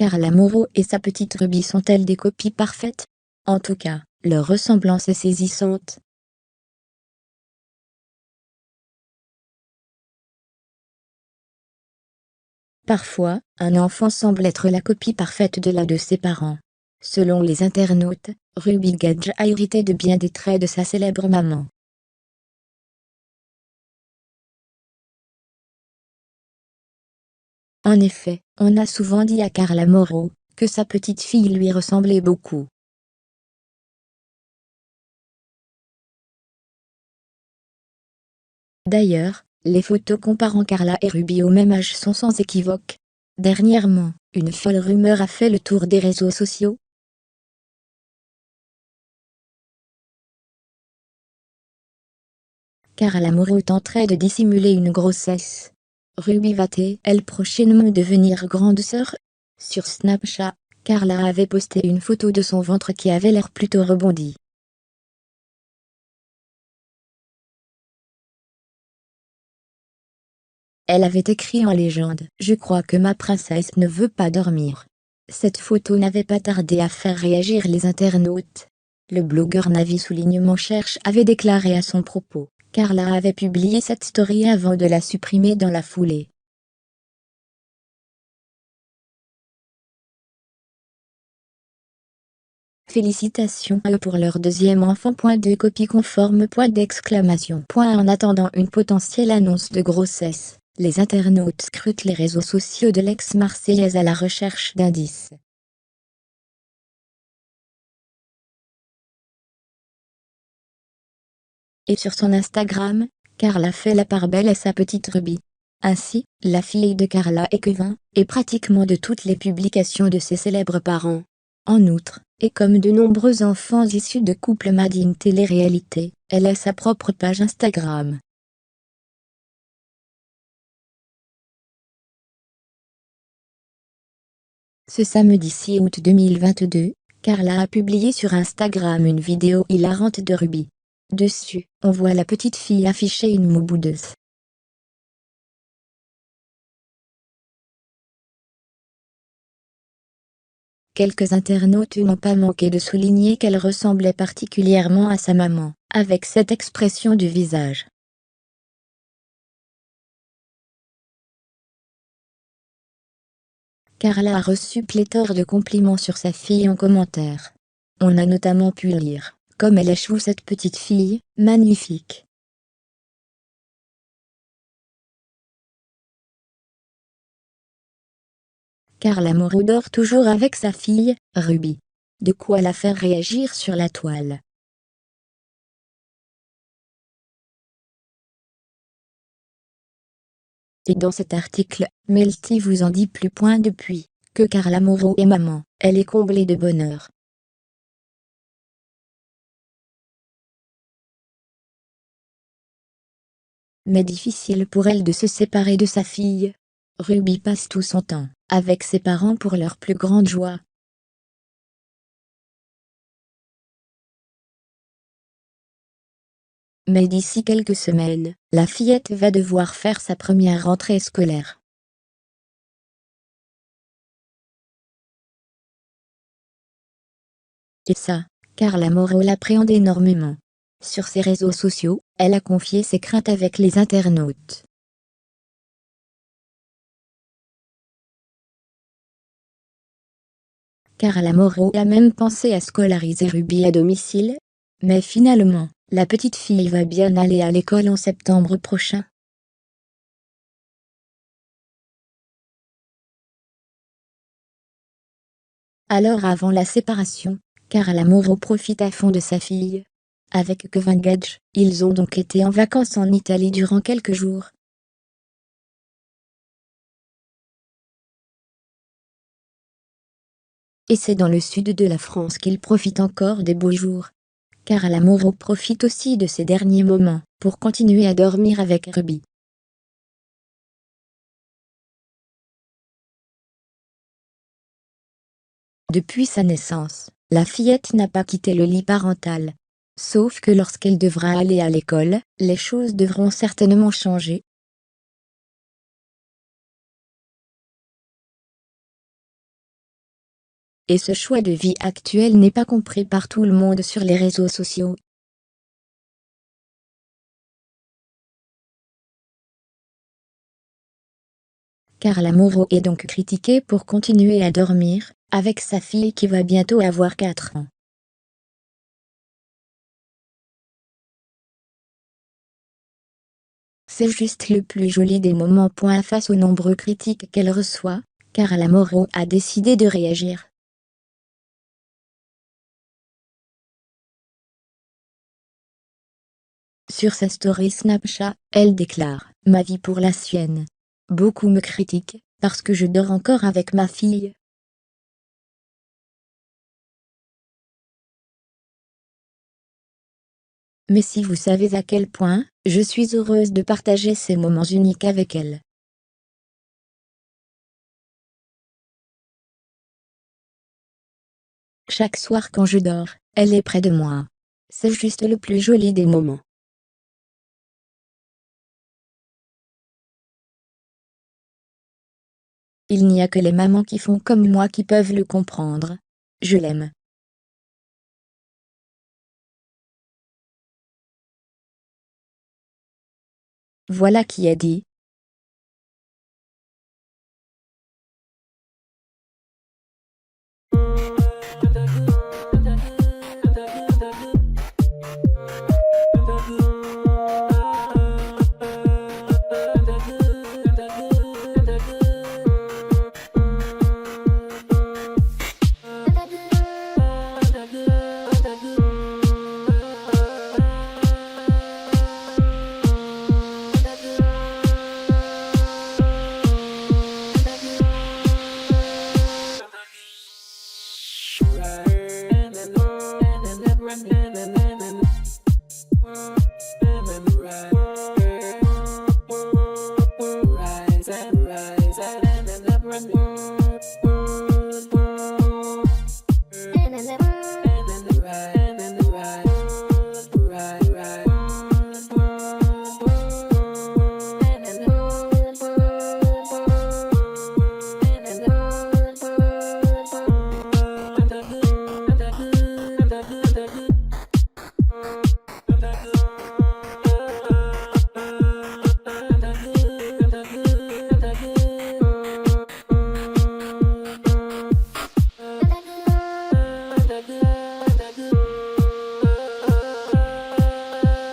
Carla Moreau et sa petite Ruby sont-elles des copies parfaites? En tout cas, leur ressemblance est saisissante. Parfois, un enfant semble être la copie parfaite de l'un de ses parents. Selon les internautes, Ruby Gage a hérité de bien des traits de sa célèbre maman. En effet, on a souvent dit à Carla Moreau que sa petite fille lui ressemblait beaucoup. D'ailleurs, les photos comparant Carla et Ruby au même âge sont sans équivoque. Dernièrement, une folle rumeur a fait le tour des réseaux sociaux. Carla Moreau tenterait de dissimuler une grossesse. Ruby va-t-elle prochainement devenir grande sœur? Sur Snapchat, Carla avait posté une photo de son ventre qui avait l'air plutôt rebondi. Elle avait écrit en légende: « Je crois que ma princesse ne veut pas dormir ». Cette photo n'avait pas tardé à faire réagir les internautes. Le blogueur Navi Soulignement Cherche avait déclaré à son propos: « Carla avait publié cette story avant de la supprimer dans la foulée. Félicitations à eux pour leur deuxième enfant. De copie conforme. En attendant une potentielle annonce de grossesse, les internautes scrutent les réseaux sociaux de l'ex-Marseillaise à la recherche d'indices. Et sur son Instagram, Carla fait la part belle à sa petite Ruby. Ainsi, la fille de Carla écrivain, est pratiquement de toutes les publications de ses célèbres parents. En outre, et comme de nombreux enfants issus de couples made in télé-réalité, elle a sa propre page Instagram. Ce samedi 6 août 2022, Carla a publié sur Instagram une vidéo hilarante de Ruby. Dessus, on voit la petite fille afficher une moue boudeuse. Quelques internautes n'ont pas manqué de souligner qu'elle ressemblait particulièrement à sa maman, avec cette expression du visage. Carla a reçu pléthore de compliments sur sa fille en commentaire. On a notamment pu lire: « Comme elle est chou cette petite fille, magnifique ». Carla Moreau dort toujours avec sa fille, Ruby. De quoi la faire réagir sur la toile. Et dans cet article, Melty vous en dit plus. Depuis que Carla Moreau est maman, elle est comblée de bonheur. Mais difficile pour elle de se séparer de sa fille. Ruby passe tout son temps avec ses parents pour leur plus grande joie. Mais d'ici quelques semaines, la fillette va devoir faire sa première rentrée scolaire. Et ça, Carla Moreau l'appréhende énormément. Sur ses réseaux sociaux, elle a confié ses craintes avec les internautes. Carla Moreau a même pensé à scolariser Ruby à domicile. Mais finalement, la petite fille va bien aller à l'école en septembre prochain. Alors avant la séparation, Carla Moreau profite à fond de sa fille. Avec Kevin Gage, ils ont donc été en vacances en Italie durant quelques jours. Et c'est dans le sud de la France qu'ils profitent encore des beaux jours. Carla Moreau profite aussi de ces derniers moments pour continuer à dormir avec Ruby. Depuis sa naissance, la fillette n'a pas quitté le lit parental. Sauf que lorsqu'elle devra aller à l'école, les choses devront certainement changer. et ce choix de vie actuel n'est pas compris par tout le monde sur les réseaux sociaux. Carla Moreau est donc critiquée pour continuer à dormir avec sa fille qui va bientôt avoir 4 ans. C'est juste le plus joli des moments. Face aux nombreux critiques qu'elle reçoit, Carla Moreau a décidé de réagir. Sur sa story Snapchat, elle déclare « Ma vie pour la sienne. Beaucoup me critiquent, parce que je dors encore avec ma fille. Mais si vous savez à quel point, je suis heureuse de partager ces moments uniques avec elle. » Chaque soir quand je dors, elle est près de moi. C'est juste le plus joli des moments. Il n'y a que les mamans qui font comme moi qui peuvent le comprendre. Je l'aime. Voilà qui est dit. Rise and rise and run.